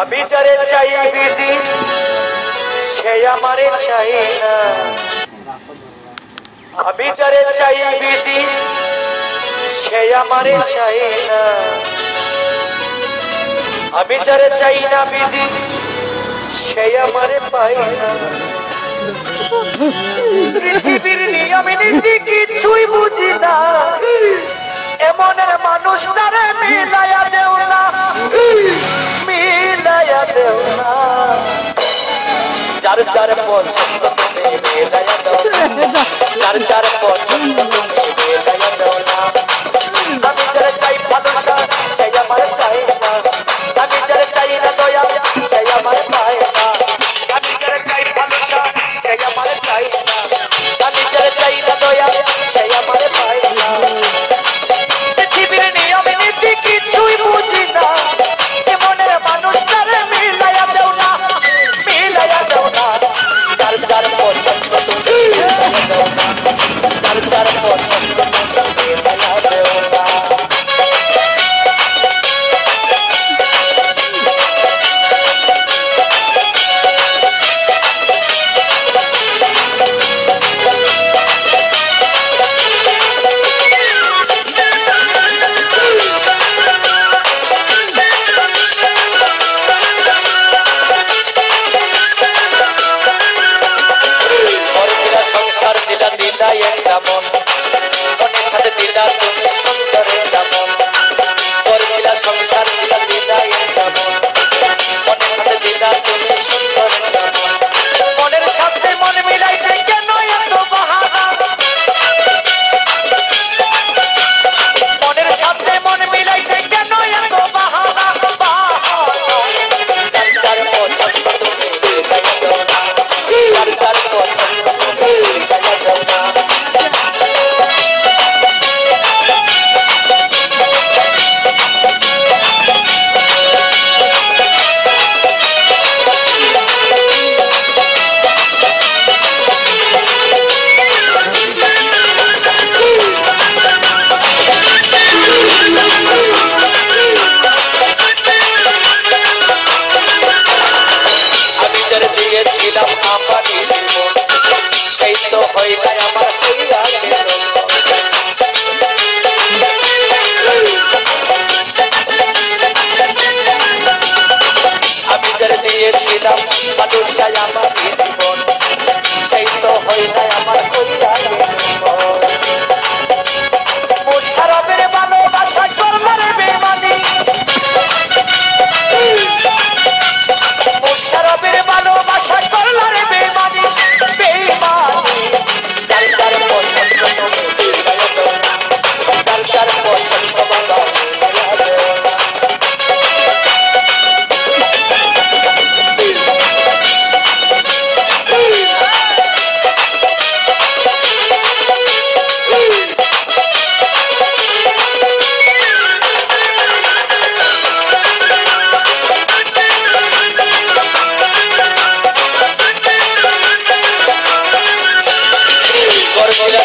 আমি যারে চাই বিধি সে আমারে চাই না, আমি যারে চাই বিধি সে আমারে চাই না, আমি যারে চাই না বিধি সে আমারে পাই না। পৃথিবীর নিয়ম নীতি কিছুই বুঝি না, এমনের মানুষ তারে মিলাইয়া দেও না, মিলাইয়া দেও না। যার যার পছন্দ তুমি মিলাইয়া দাও না, যার যার পছন্দ তুমি মিলাইয়া দাও না। আমি যারে চাই ভালোবাসা সে আমার চাই না, আমি যারে চাই না দয়া সে আমার পাই না, আমি যারে চাই ভালোবাসা সে আমার চাই না, আমি যারে চাই না দয়া সে আমার পাই না। পৃথিবীর নিয়ম নীতি কিছুই বুঝি না, এমনের মানুষ তারে মিলাইয়া দাও না, মিলাইয়া দাও না। যার যার পছন্দ তুমি মিলাইয়া দাও না, যার যার পছন্দ তুমি মিলাইয়া দাও না।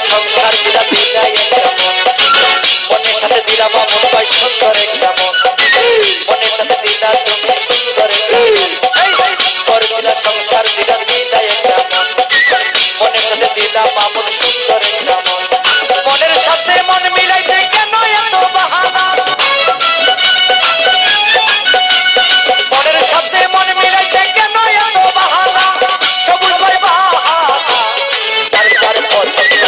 সংসার দিলা দিলা কেমন মনের সাথে দিলা মন পাই সুন্দর কেমন মনের সাথে দিলা তুমি সুন্দর কেমন দিলা সংসার দিলা দিলা কেমন মনের সাথে দিলা মামুন সুন্দর কেমন মনের সাথে মন মিলাইছে কেন এত বাহানা মনের সাথে মন মিলাইছে কেন এত বাহানা সবুজ ভাই বাহানা যার যার পছন্দ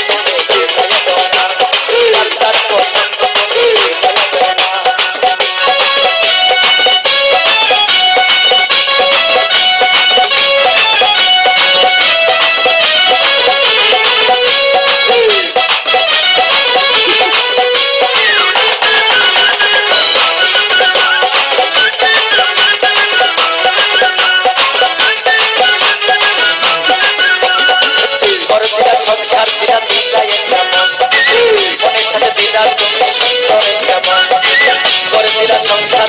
সংসার